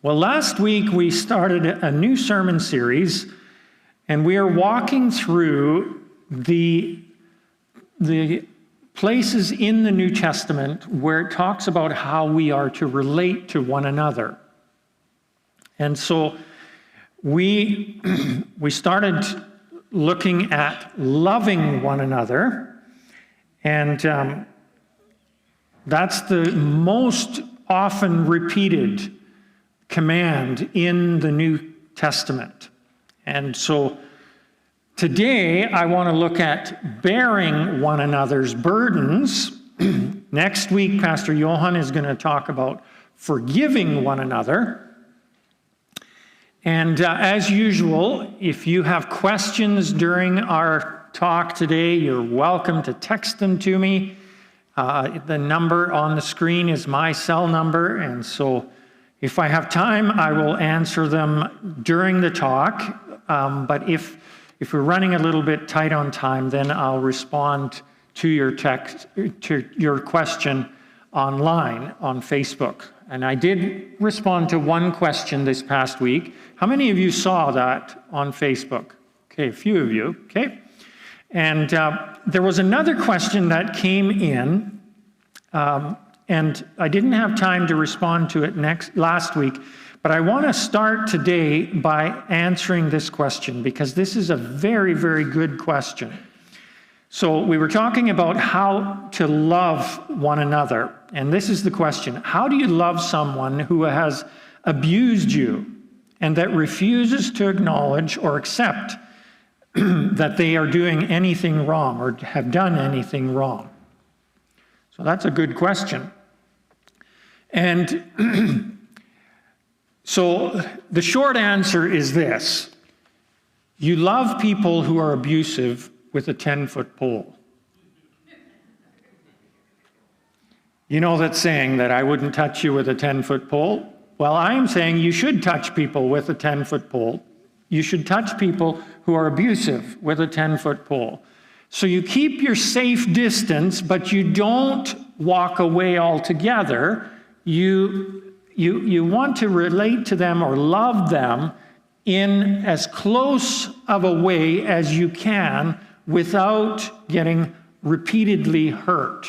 Well, last week we started a new sermon series, and we are walking through the places in the New Testament where it talks about how we are to relate to one another. And so we started looking at loving one another, and that's the most often repeated command in the New Testament. And so today I want to look at bearing one another's burdens. Next week, Pastor Johan is going to talk about forgiving one another. And as usual, if you have questions during our talk today, you're welcome to text them to me. The number on the screen is my cell number, and so if I have time, I will answer them during the talk. But if we're running a little bit tight on time, then I'll respond to your text, to your question online on Facebook. And I did respond to one question this past week. How many of you saw that on Facebook? Okay, a few of you, okay. And there was another question that came in, and I didn't have time to respond to it last week, but I want to start today by answering this question because this is a very, very good question. So we were talking about how to love one another, and this is the question. How do you love someone who has abused you and that refuses to acknowledge or accept that they are doing anything wrong or have done anything wrong? So that's a good question. And so the short answer is this. You love people who are abusive with a 10-foot pole. You know that saying that I wouldn't touch you with a 10-foot pole? Well, I am saying you should touch people with a 10-foot pole. You should touch people who are abusive with a 10-foot pole. So you keep your safe distance, but you don't walk away altogether. You want to relate to them or love them in as close of a way as you can without getting repeatedly hurt.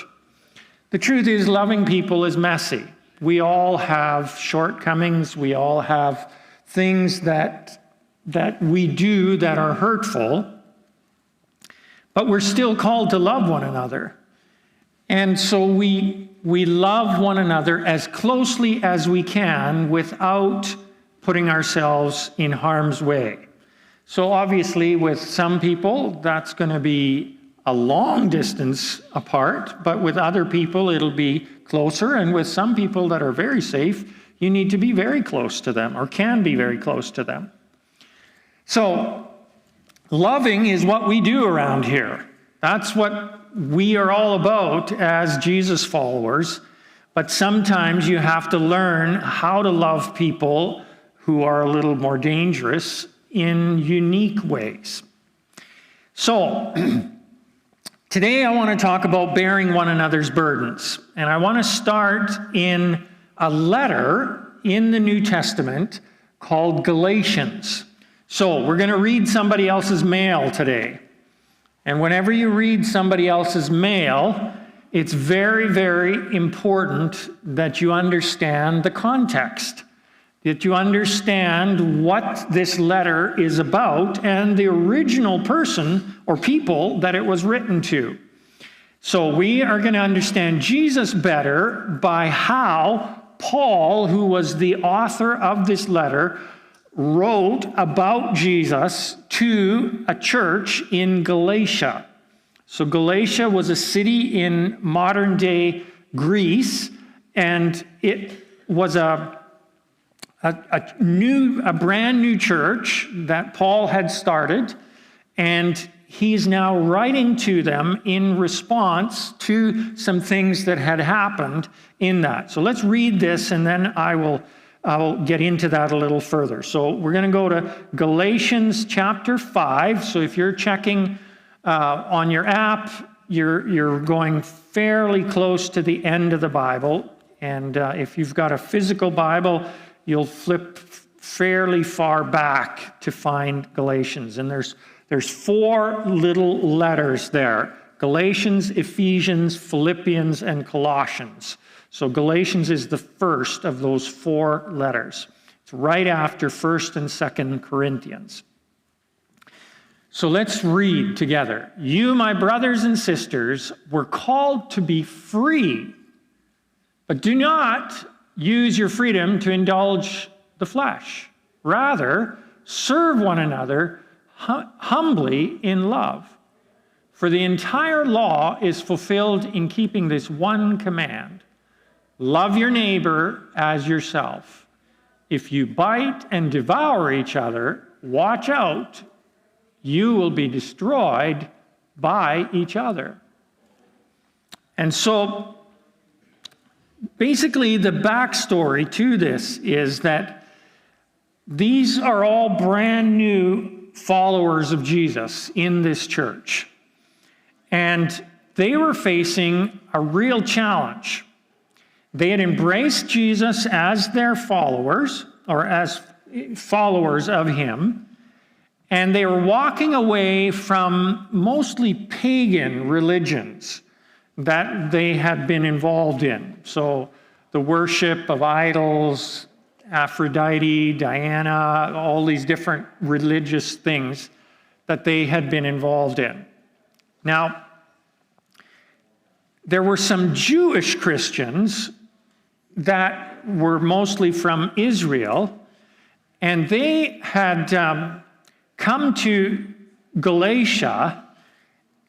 The truth is, loving people is messy. We all have shortcomings. We all have things that we do that are hurtful, but we're still called to love one another. And so we love one another as closely as we can without putting ourselves in harm's way. So obviously with some people, that's going to be a long distance apart, but with other people, it'll be closer. And with some people that are very safe, you need to be very close to them or can be very close to them. So loving is what we do around here. That's what we are all about as Jesus followers. But sometimes you have to learn how to love people who are a little more dangerous in unique ways. So today I want to talk about bearing one another's burdens. And I want to start in a letter in the New Testament called Galatians. So we're going to read somebody else's mail today. And whenever you read somebody else's mail, it's very, very important that you understand the context, that you understand what this letter is about and the original person or people that it was written to. So we are going to understand Jesus better by how Paul, who was the author of this letter, wrote about Jesus to a church in Galatia. So Galatia was a city in modern-day Greece, and it was a brand new church that Paul had started, and he's now writing to them in response to some things that had happened in that. So let's read this, and then I'll get into that a little further. So we're going to go to Galatians chapter 5. So if you're checking on your app, you're going fairly close to the end of the Bible. And if you've got a physical Bible, you'll flip fairly far back to find Galatians. And there's 4 little letters there: Galatians, Ephesians, Philippians, and Colossians. So Galatians is the first of those 4 letters. It's right after 1st and 2nd Corinthians. So let's read together. You, my brothers and sisters, were called to be free, but do not use your freedom to indulge the flesh. Rather, serve one another humbly in love. For the entire law is fulfilled in keeping this one command: love your neighbor as yourself. If you bite and devour each other, watch out. You will be destroyed by each other. And so, basically, the backstory to this is that these are all brand new followers of Jesus in this church. And they were facing a real challenge. They had embraced Jesus as their followers, or as followers of him, and they were walking away from mostly pagan religions that they had been involved in. So the worship of idols, Aphrodite, Diana, all these different religious things that they had been involved in. Now, there were some Jewish Christians that were mostly from Israel, and they had come to Galatia,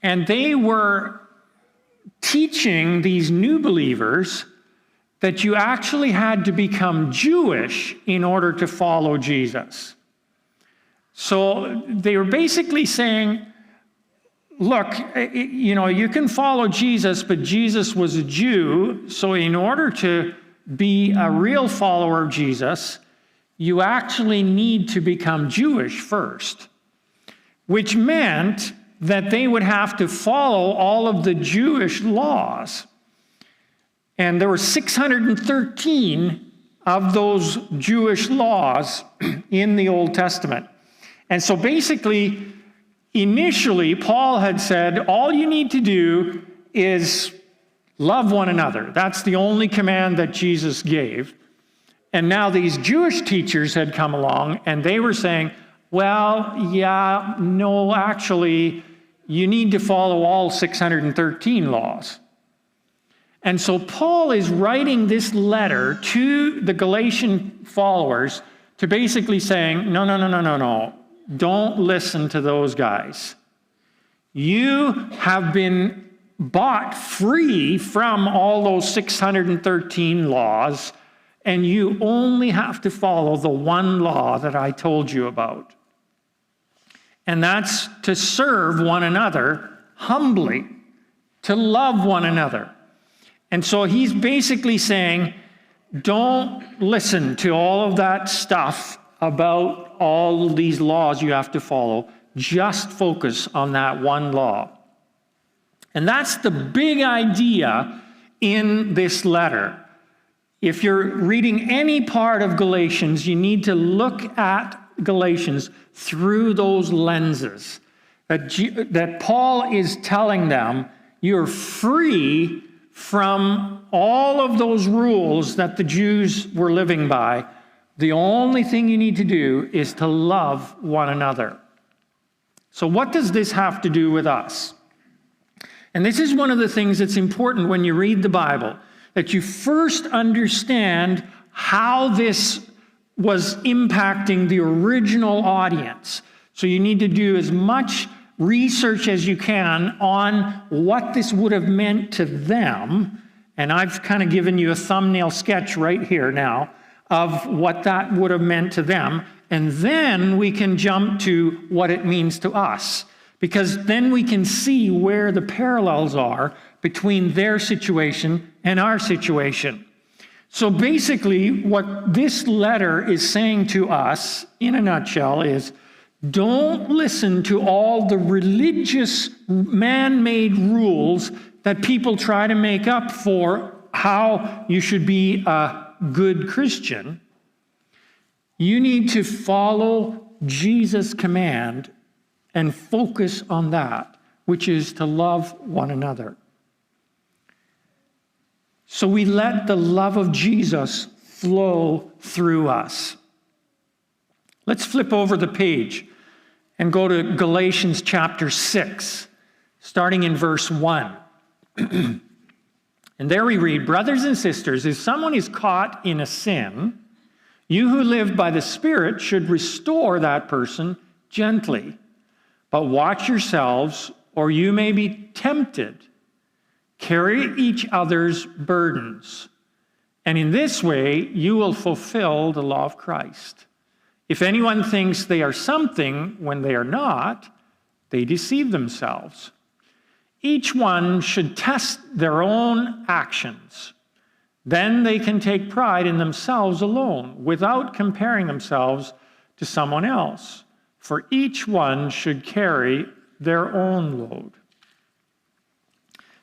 and they were teaching these new believers that you actually had to become Jewish in order to follow Jesus. So they were basically saying, look, you can follow Jesus, but Jesus was a Jew, so in order to be a real follower of Jesus, you actually need to become Jewish first, which meant that they would have to follow all of the Jewish laws. And there were 613 of those Jewish laws in the Old Testament. And so basically, initially, Paul had said, all you need to do is love one another. That's the only command that Jesus gave. And now these Jewish teachers had come along, and they were saying, well, yeah, no, actually, you need to follow all 613 laws. And so Paul is writing this letter to the Galatian followers to basically saying, no. Don't listen to those guys. You have been bought free from all those 613 laws, and you only have to follow the one law that I told you about. And that's to serve one another humbly, to love one another. And so he's basically saying, don't listen to all of that stuff about all these laws you have to follow. Just focus on that one law. And that's the big idea in this letter. If you're reading any part of Galatians, you need to look at Galatians through those lenses. That Paul is telling them, you're free from all of those rules that the Jews were living by. The only thing you need to do is to love one another. So what does this have to do with us? And this is one of the things that's important when you read the Bible, that you first understand how this was impacting the original audience. So you need to do as much research as you can on what this would have meant to them. And I've kind of given you a thumbnail sketch right here now of what that would have meant to them. And then we can jump to what it means to us. Because then we can see where the parallels are between their situation and our situation. So basically, what this letter is saying to us, in a nutshell, is don't listen to all the religious man-made rules that people try to make up for how you should be a good Christian. You need to follow Jesus' command and focus on that, which is to love one another. So we let the love of Jesus flow through us. Let's flip over the page and go to Galatians chapter 6, starting in verse 1. And there we read, "Brothers and sisters, if someone is caught in a sin, you who live by the Spirit should restore that person gently. But watch yourselves, or you may be tempted. Carry each other's burdens, and in this way you will fulfill the law of Christ. If anyone thinks they are something when they are not, they deceive themselves. Each one should test their own actions. Then they can take pride in themselves alone, without comparing themselves to someone else. For each one should carry their own load."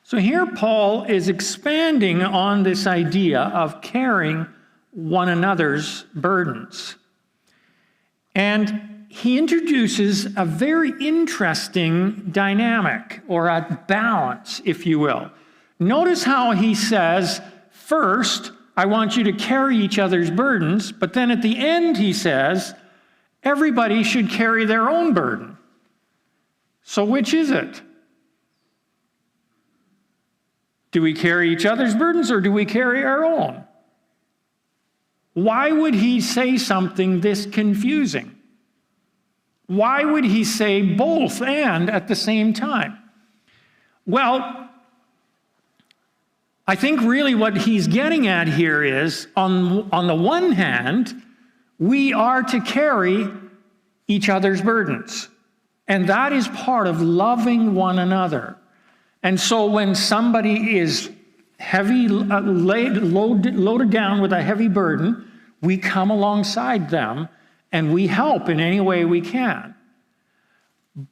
So here Paul is expanding on this idea of carrying one another's burdens. And he introduces a very interesting dynamic, or a balance, if you will. Notice how he says, first, I want you to carry each other's burdens, but then at the end he says, everybody should carry their own burden. So which is it? Do we carry each other's burdens, or do we carry our own? Why would he say something this confusing? Why would he say both and at the same time? Well, I think really what he's getting at here is, on the one hand, we are to carry each other's burdens. And that is part of loving one another. And so when somebody is heavy, loaded down with a heavy burden, we come alongside them and we help in any way we can.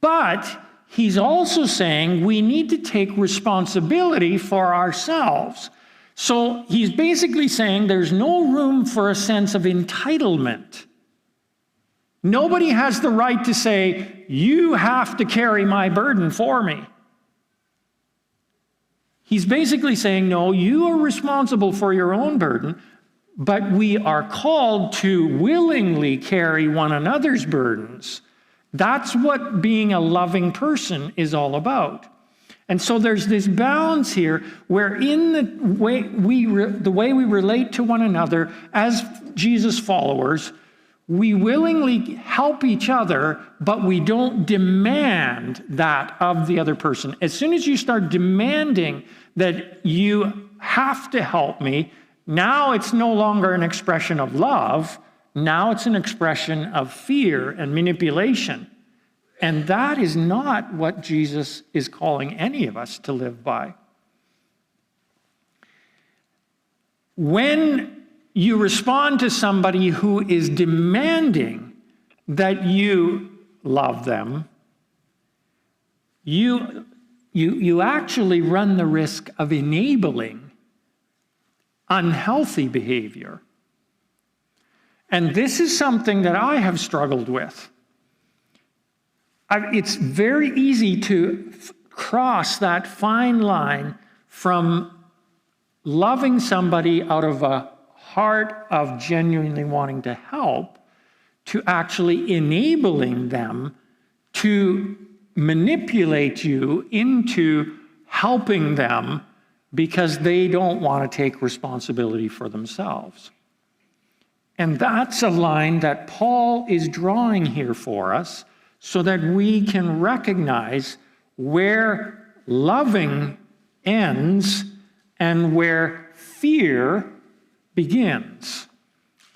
But he's also saying we need to take responsibility for ourselves. So he's basically saying there's no room for a sense of entitlement. Nobody has the right to say, you have to carry my burden for me. He's basically saying, no, you are responsible for your own burden, but we are called to willingly carry one another's burdens. That's what being a loving person is all about. And so there's this balance here where in the way we relate to one another as Jesus followers, we willingly help each other, but we don't demand that of the other person. As soon as you start demanding that you have to help me, now it's no longer an expression of love. Now it's an expression of fear and manipulation. And that is not what Jesus is calling any of us to live by. When you respond to somebody who is demanding that you love them, you actually run the risk of enabling unhealthy behavior. And this is something that I have struggled with. It's very easy to cross that fine line from loving somebody out of a heart of genuinely wanting to help to actually enabling them to manipulate you into helping them because they don't want to take responsibility for themselves. And that's a line that Paul is drawing here for us so that we can recognize where loving ends and where fear begins.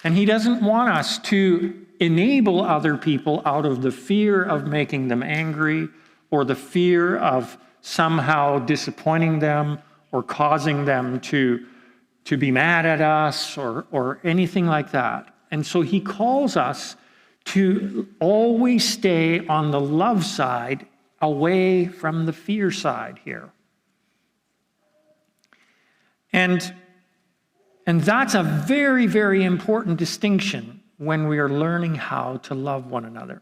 And he doesn't want us to enable other people out of the fear of making them angry or the fear of somehow disappointing them or causing them to be mad at us or anything like that. And so he calls us to always stay on the love side away from the fear side here. And that's a very, very important distinction. when we are learning how to love one another.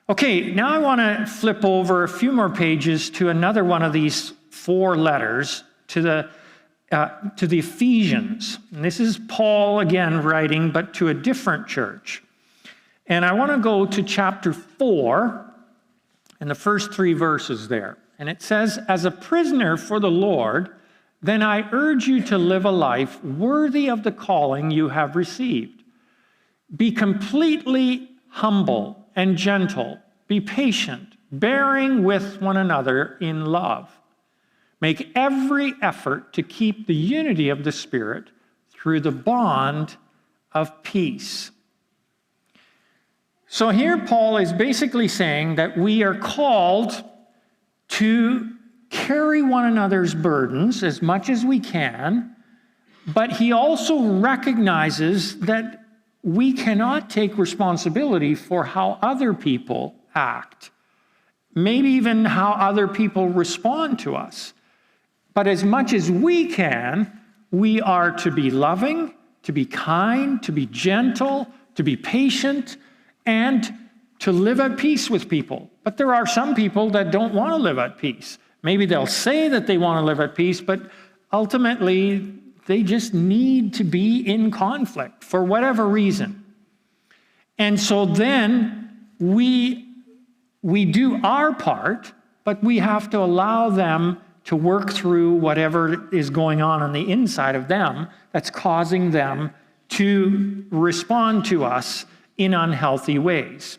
Okay, now I want to flip over a few more pages to another one of these 4 letters, to the Ephesians. And this is Paul again writing, but to a different church. And I want to go to chapter 4 and the first 3 verses there. And it says, "As a prisoner for the Lord, then I urge you to live a life worthy of the calling you have received. Be completely humble and gentle. Be patient, bearing with one another in love. Make every effort to keep the unity of the Spirit through the bond of peace." So here Paul is basically saying that we are called to carry one another's burdens as much as we can, but he also recognizes that we cannot take responsibility for how other people act, maybe even how other people respond to us. But as much as we can, we are to be loving, to be kind, to be gentle, to be patient, and to live at peace with people. But there are some people that don't want to live at peace. Maybe they'll say that they want to live at peace, but ultimately they just need to be in conflict for whatever reason. And so then we do our part, but we have to allow them to work through whatever is going on the inside of them that's causing them to respond to us in unhealthy ways.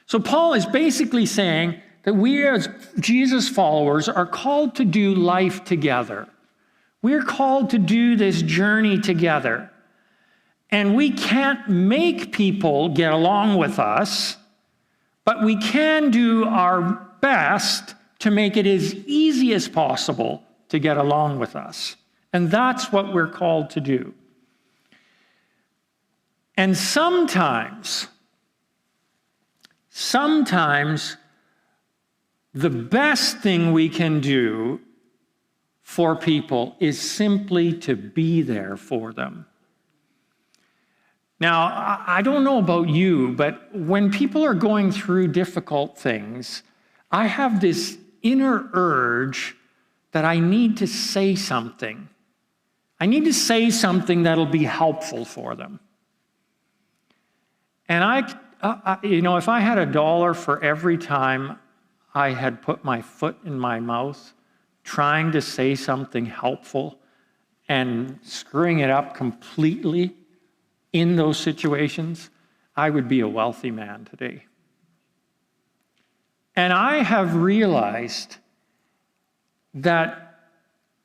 So Paul is basically saying that we as Jesus followers are called to do life together. We're called to do this journey together. And we can't make people get along with us, but we can do our best to make it as easy as possible to get along with us. And that's what we're called to do. And sometimes the best thing we can do for people is simply to be there for them. Now, I don't know about you, but when people are going through difficult things, I have this inner urge that I need to say something. I need to say something that'll be helpful for them. And if I had $1 for every time I had put my foot in my mouth trying to say something helpful and screwing it up completely in those situations, I would be a wealthy man today. And I have realized that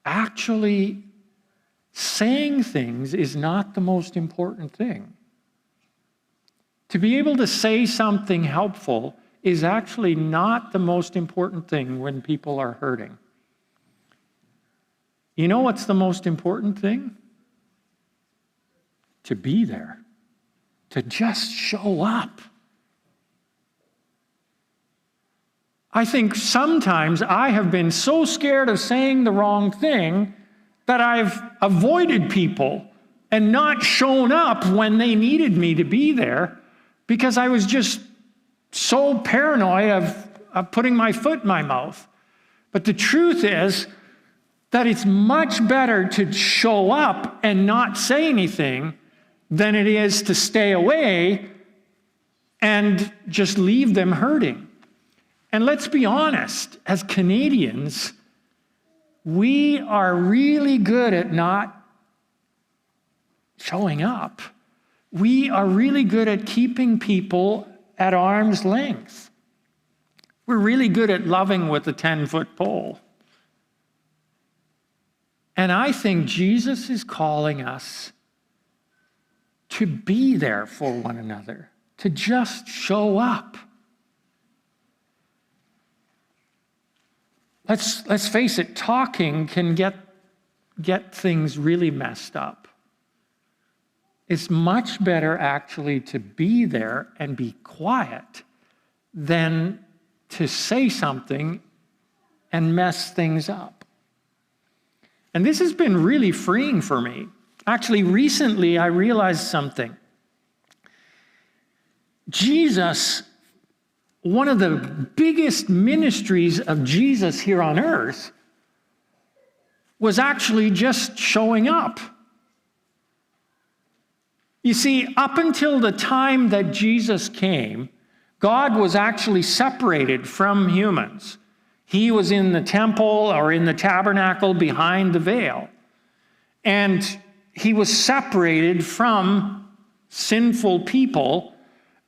actually saying things is not the most important thing. To be able to say something helpful is actually not the most important thing when people are hurting. You know what's the most important thing? To be there. To just show up. I think sometimes I have been so scared of saying the wrong thing that I've avoided people and not shown up when they needed me to be there because I was just so paranoid of putting my foot in my mouth. But the truth is that it's much better to show up and not say anything than it is to stay away and just leave them hurting. And let's be honest, as Canadians, we are really good at not showing up. We are really good at keeping people at arm's length. We're really good at loving with a 10-foot pole. And I think Jesus is calling us to be there for one another, to just show up. Let's face it, talking can get things really messed up. It's much better actually to be there and be quiet than to say something and mess things up. And this has been really freeing for me. Actually, recently I realized something. Jesus, one of the biggest ministries of Jesus here on earth was actually just showing up. You see, up until the time that Jesus came, God was actually separated from humans. He was in the temple or in the tabernacle behind the veil. And he was separated from sinful people.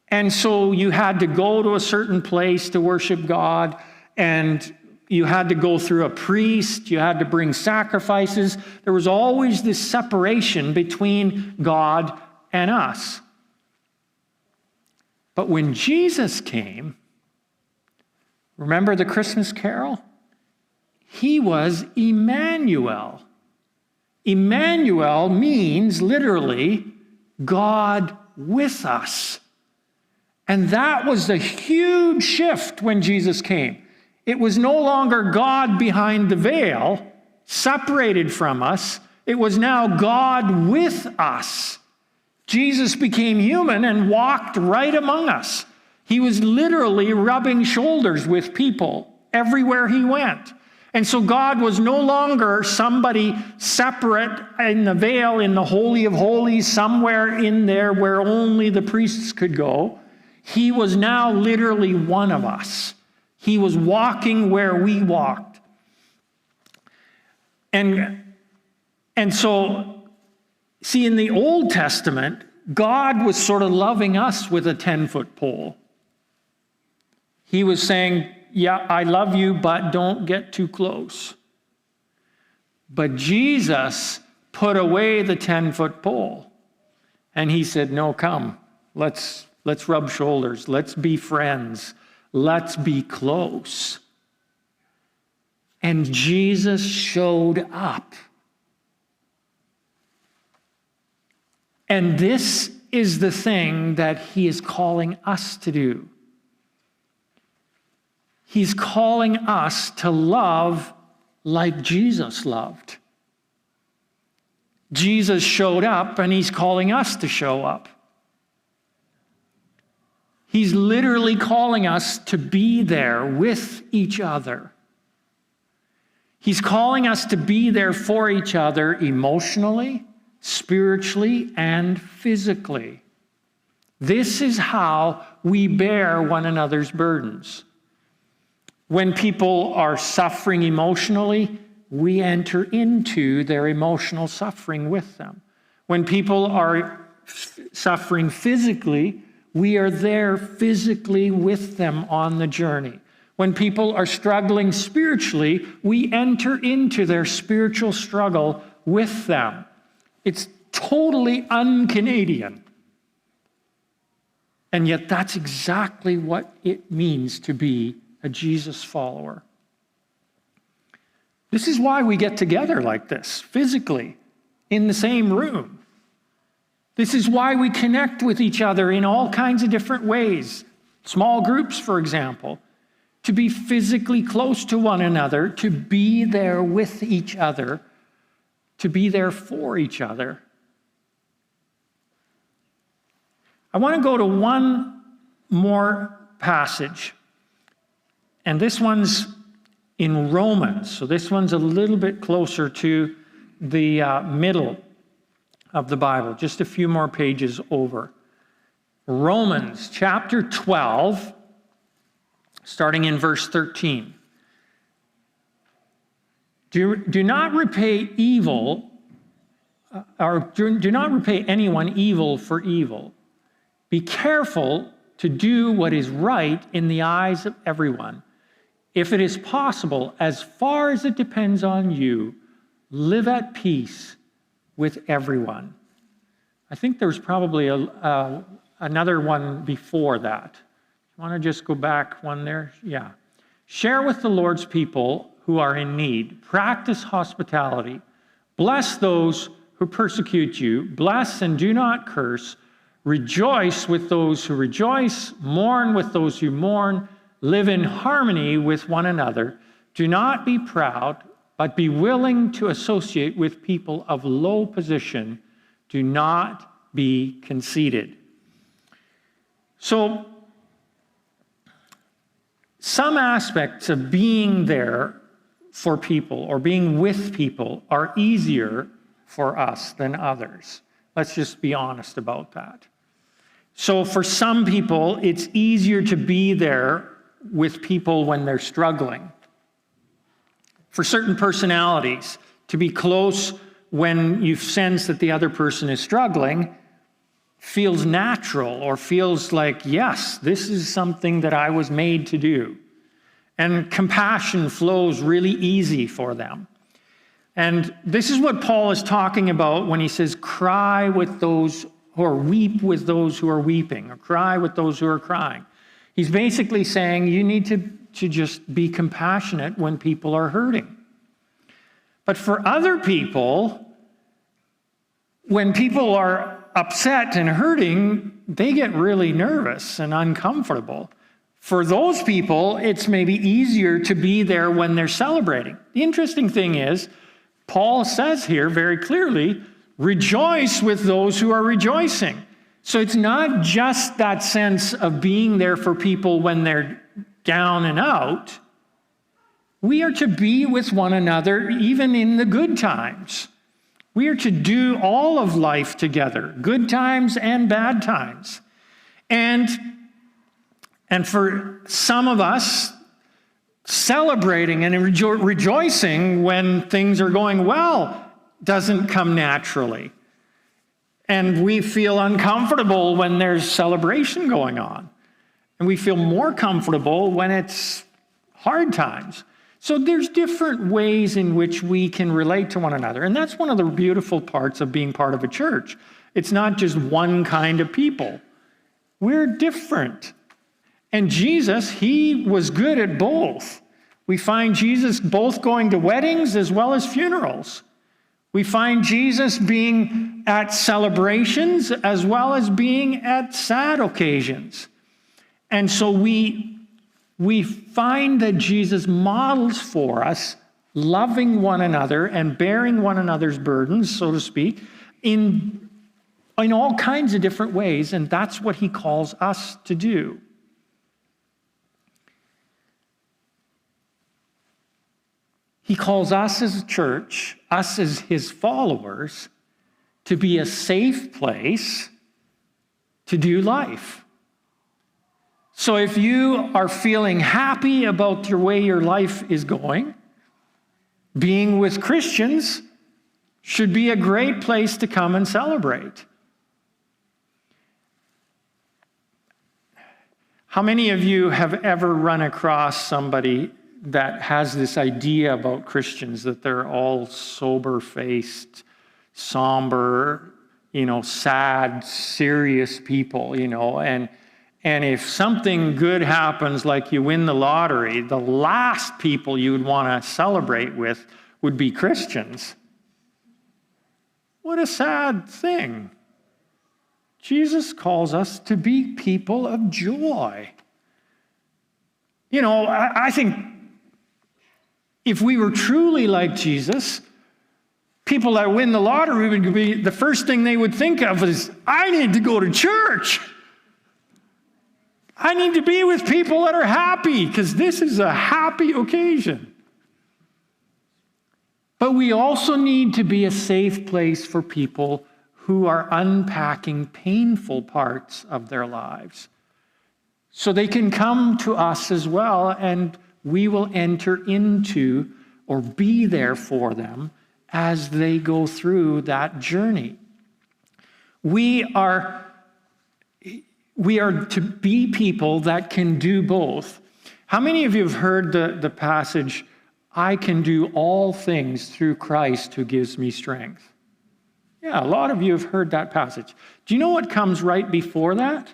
And so you had to go to a certain place to worship God, and you had to go through a priest, you had to bring sacrifices. There was always this separation between God and us. But when Jesus came, remember the Christmas carol? He was Emmanuel. Emmanuel means literally God with us. And that was the huge shift when Jesus came. It was no longer God behind the veil, separated from us. It was now God with us. Jesus became human and walked right among us. He was literally rubbing shoulders with people everywhere he went. And so God was no longer somebody separate in the veil, in the Holy of Holies, somewhere in there where only the priests could go. He was now literally one of us. He was walking where we walked. And so, see, in the Old Testament, God was sort of loving us with a 10-foot pole. He was saying, yeah, I love you, but don't get too close. But Jesus put away the 10-foot pole. And he said, no, come, let's rub shoulders. Let's be friends. Let's be close. And Jesus showed up. And this is the thing that he is calling us to do. He's calling us to love like Jesus loved. Jesus showed up, and he's calling us to show up. He's literally calling us to be there with each other. He's calling us to be there for each other emotionally, spiritually, and physically. This is how we bear one another's burdens. When people are suffering emotionally, we enter into their emotional suffering with them. When people are suffering physically, we are there physically with them on the journey. When people are struggling spiritually, we enter into their spiritual struggle with them. It's totally un-Canadian. And yet that's exactly what it means to be a Jesus follower. This is why we get together like this, physically, in the same room. This is why we connect with each other in all kinds of different ways. Small groups, for example, to be physically close to one another, to be there with each other, to be there for each other. I want to go to one more passage. And this one's in Romans. So this one's a little bit closer to the middle of the Bible, just a few more pages over. Romans chapter 12, starting in verse 13. Do not repay evil, or do not repay anyone evil for evil. Be careful to do what is right in the eyes of everyone. If it is possible, as far as it depends on you, live at peace with everyone. I think there's probably another one before that. You want to just go back one there? Yeah. Share with the Lord's people who are in need. Practice hospitality. Bless those who persecute you. Bless and do not curse. Rejoice with those who rejoice. Mourn with those who mourn. Live in harmony with one another. Do not be proud, but be willing to associate with people of low position. Do not be conceited. So, some aspects of being there for people or being with people are easier for us than others. Let's just be honest about that. So for some people, it's easier to be there with people when they're struggling. For certain personalities, to be close when you sense that the other person is struggling feels natural or feels like, yes, this is something that I was made to do. And compassion flows really easy for them. And this is what Paul is talking about when he says, cry with those or weep with those who are weeping, or cry with those who are crying. He's basically saying you need to just be compassionate when people are hurting. But for other people, when people are upset and hurting, they get really nervous and uncomfortable. For those people, it's maybe easier to be there when they're celebrating. The interesting thing is, Paul says here very clearly, rejoice with those who are rejoicing. So it's not just that sense of being there for people when they're down and out. We are to be with one another even in the good times. We are to do all of life together, good times and bad times. And for some of us, celebrating and rejoicing when things are going well doesn't come naturally. And we feel uncomfortable when there's celebration going on. And we feel more comfortable when it's hard times. So there's different ways in which we can relate to one another. And that's one of the beautiful parts of being part of a church. It's not just one kind of people. We're different. And Jesus, he was good at both. We find Jesus both going to weddings as well as funerals. We find Jesus being at celebrations as well as being at sad occasions. And so we find that Jesus models for us loving one another and bearing one another's burdens, so to speak, in all kinds of different ways, and that's what he calls us to do. He calls us as a church, us as his followers, to be a safe place to do life. So if you are feeling happy about the way your life is going, being with Christians should be a great place to come and celebrate. How many of you have ever run across somebody that has this idea about Christians that they're all sober-faced, somber, sad, serious people, and if something good happens, like you win the lottery, the last people you would want to celebrate with would be Christians. What a sad thing. Jesus calls us to be people of joy. I think if we were truly like Jesus, people that win the lottery would be, the first thing they would think of is, I need to go to church. I need to be with people that are happy, because this is a happy occasion. But we also need to be a safe place for people who are unpacking painful parts of their lives. So they can come to us as well, and we will enter into or be there for them as they go through that journey. We are to be people that can do both. How many of you have heard the passage, I can do all things through Christ who gives me strength? Yeah, a lot of you have heard that passage. Do you know what comes right before that?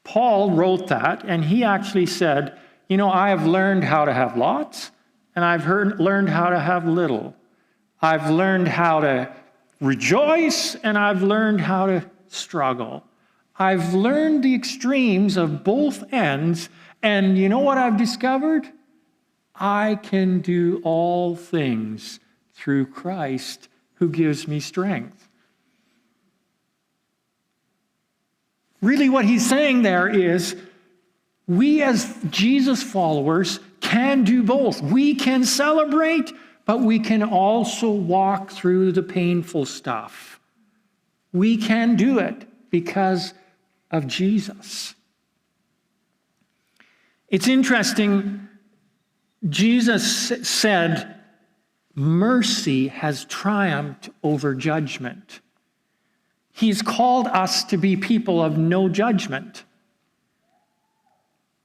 Paul wrote that, and he actually said, I have learned how to have lots, and I've learned how to have little. I've learned how to rejoice, and I've learned how to struggle. I've learned the extremes of both ends, and you know what I've discovered? I can do all things through Christ who gives me strength. Really what he's saying there is, we as Jesus followers can do both. We can celebrate, but we can also walk through the painful stuff. We can do it because of Jesus. It's interesting, Jesus said, mercy has triumphed over judgment. He's called us to be people of no judgment.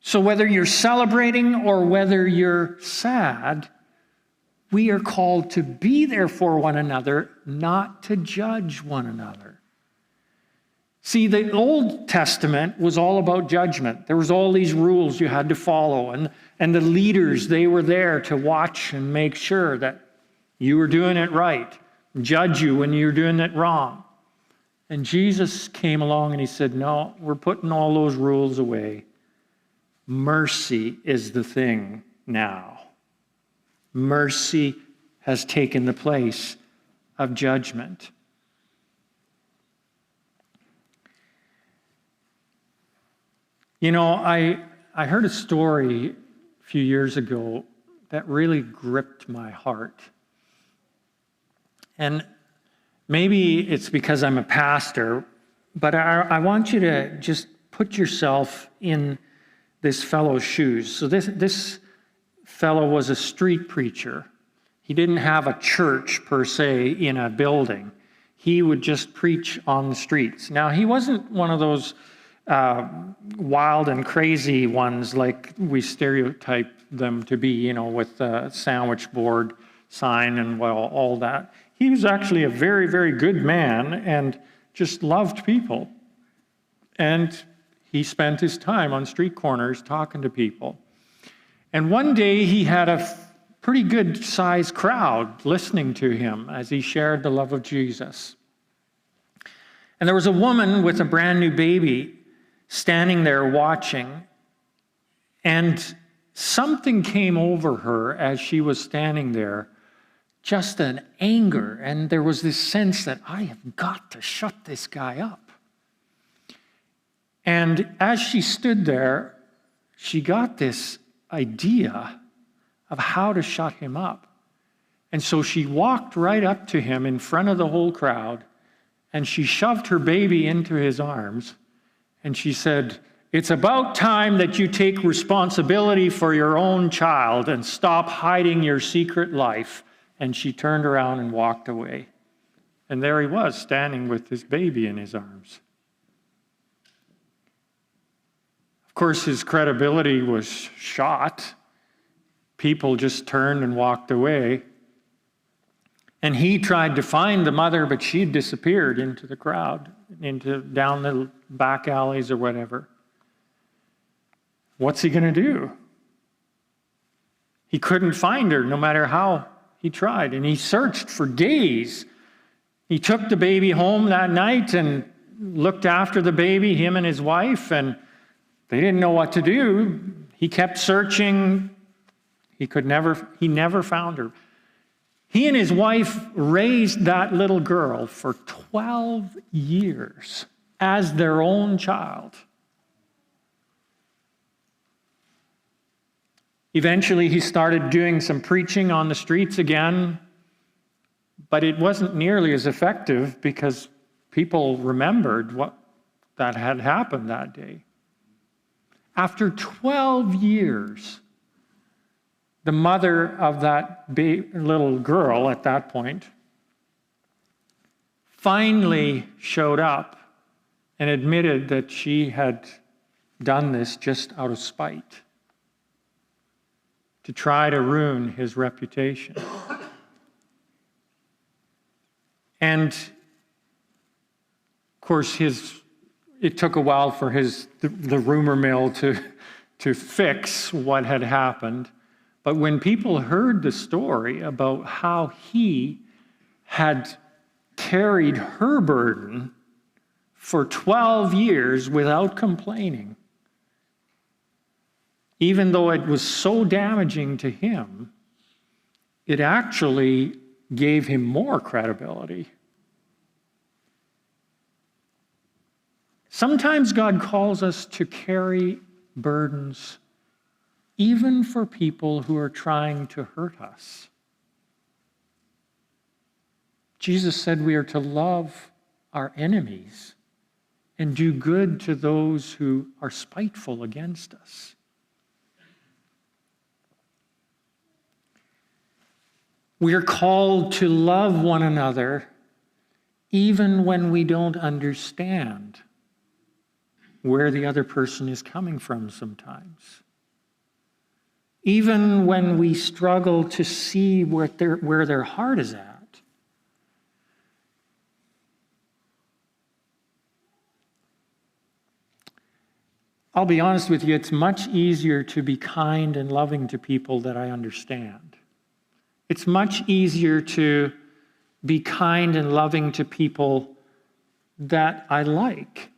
So whether you're celebrating or whether you're sad, we are called to be there for one another, not to judge one another. See, the Old Testament was all about judgment. There was all these rules you had to follow, and the leaders, they were there to watch and make sure that you were doing it right, judge you when you were doing it wrong. And Jesus came along and he said, no, we're putting all those rules away. Mercy is the thing now. Mercy has taken the place of judgment. You know, I heard a story a few years ago that really gripped my heart. And maybe it's because I'm a pastor, but I want you to just put yourself in this fellow's shoes. So this fellow was a street preacher. He didn't have a church per se in a building. He would just preach on the streets. Now, he wasn't one of those wild and crazy ones like we stereotype them to be, you know, with the sandwich board sign and all that. He was actually a very, very good man and just loved people. And he spent his time on street corners talking to people. And one day he had a pretty good sized crowd listening to him as he shared the love of Jesus. And there was a woman with a brand new baby standing there watching. And something came over her as she was standing there, just an anger. And there was this sense that I have got to shut this guy up. And as she stood there, she got this idea of how to shut him up. And so she walked right up to him in front of the whole crowd, and she shoved her baby into his arms, and she said, "It's about time that you take responsibility for your own child and stop hiding your secret life." And she turned around and walked away. And there he was, standing with his baby in his arms. Of course, his credibility was shot. People just turned and walked away. And he tried to find the mother, but she had disappeared into the crowd, down the back alleys or whatever. What's he going to do? He couldn't find her no matter how he tried. And he searched for days. He took the baby home that night and looked after the baby, him and his wife, and they didn't know what to do. He kept searching. He never found her. He and his wife raised that little girl for 12 years as their own child. Eventually, he started doing some preaching on the streets again, but it wasn't nearly as effective because people remembered what that had happened that day. After 12 years, the mother of that little girl at that point finally showed up and admitted that she had done this just out of spite, to try to ruin his reputation. And of course, it took a while for the rumor mill to fix what had happened. But when people heard the story about how he had carried her burden for 12 years without complaining, even though it was so damaging to him, it actually gave him more credibility. Sometimes God calls us to carry burdens even for people who are trying to hurt us. Jesus said we are to love our enemies and do good to those who are spiteful against us. We are called to love one another even when we don't understand where the other person is coming from sometimes. Even when we struggle to see where their heart is at. I'll be honest with you, it's much easier to be kind and loving to people that I understand. It's much easier to be kind and loving to people that I like.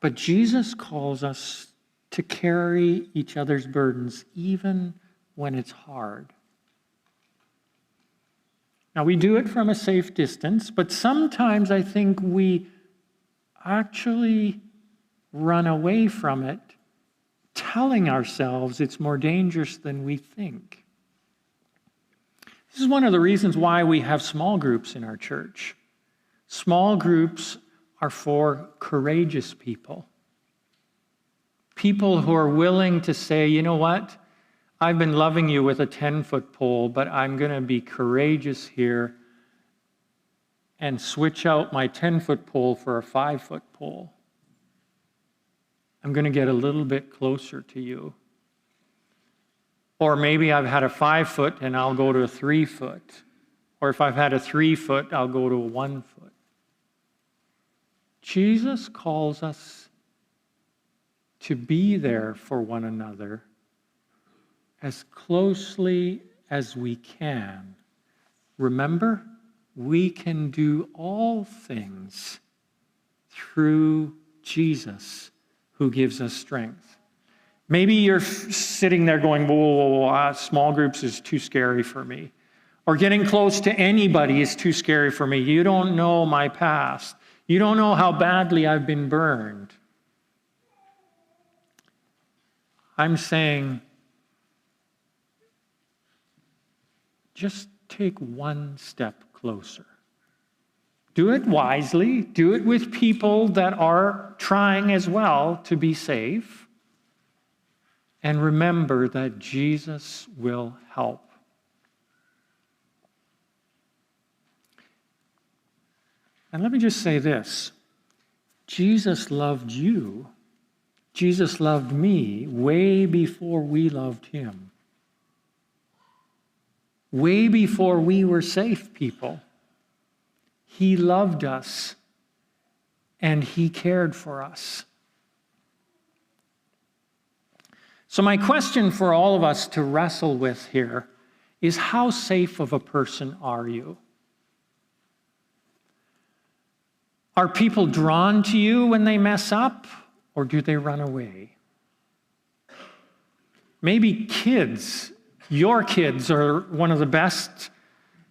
But Jesus calls us to carry each other's burdens even when it's hard. Now, we do it from a safe distance, but sometimes I think we actually run away from it, telling ourselves it's more dangerous than we think. This is one of the reasons why we have small groups in our church. Small groups are for courageous people. People who are willing to say, you know what? I've been loving you with a 10-foot pole, but I'm going to be courageous here and switch out my 10-foot pole for a 5-foot pole. I'm going to get a little bit closer to you. Or maybe I've had a 5-foot and I'll go to a 3-foot. Or if I've had a 3-foot, I'll go to a 1-foot. Jesus calls us to be there for one another as closely as we can. Remember, we can do all things through Jesus who gives us strength. Maybe you're sitting there going, whoa, small groups is too scary for me. Or getting close to anybody is too scary for me. You don't know my past. You don't know how badly I've been burned. I'm saying, just take one step closer. Do it wisely. Do it with people that are trying as well to be safe. And remember that Jesus will help. And let me just say this. Jesus loved you. Jesus loved me way before we loved him. Way before we were safe people. He loved us and he cared for us. So my question for all of us to wrestle with here is, how safe of a person are you? Are people drawn to you when they mess up, or do they run away? Maybe kids, your kids are one of the best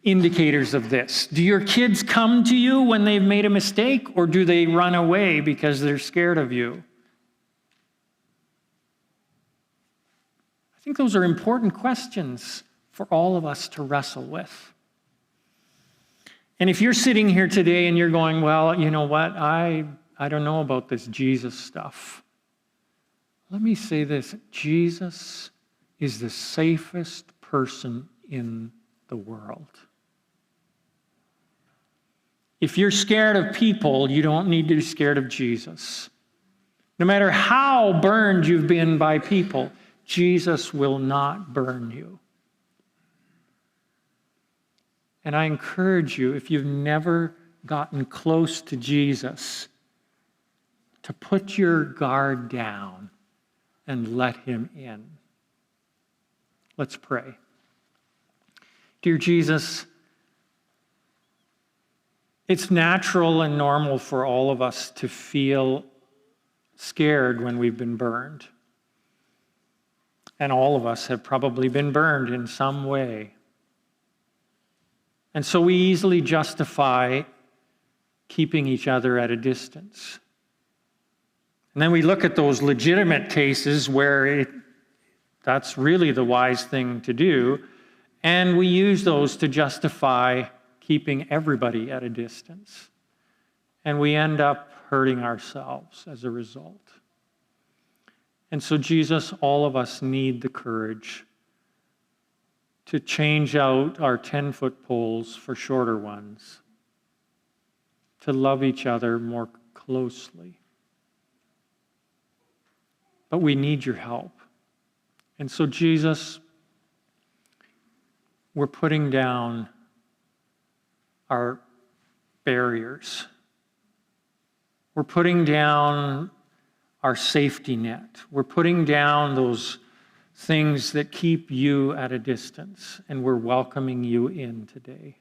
indicators of this. Do your kids come to you when they've made a mistake, or do they run away because they're scared of you? I think those are important questions for all of us to wrestle with. And if you're sitting here today and you're going, well, you know what, I don't know about this Jesus stuff. Let me say this. Jesus is the safest person in the world. If you're scared of people, you don't need to be scared of Jesus. No matter how burned you've been by people, Jesus will not burn you. And I encourage you, if you've never gotten close to Jesus, to put your guard down and let him in. Let's pray. Dear Jesus, it's natural and normal for all of us to feel scared when we've been burned. And all of us have probably been burned in some way. And so we easily justify keeping each other at a distance. And then we look at those legitimate cases where that's really the wise thing to do, and we use those to justify keeping everybody at a distance. And we end up hurting ourselves as a result. And so, Jesus, all of us need the courage to change out our 10-foot poles for shorter ones, to love each other more closely. But we need your help. And so, Jesus, we're putting down our barriers. We're putting down our safety net. We're putting down those things that keep you at a distance, and we're welcoming you in today.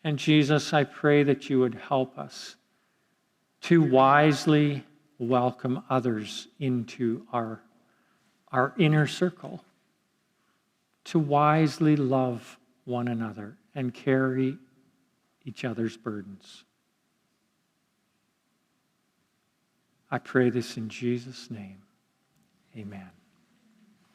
And Jesus, I pray that you would help us to wisely welcome others into our inner circle, to wisely love one another and carry each other's burdens. I pray this in Jesus' name. Amen.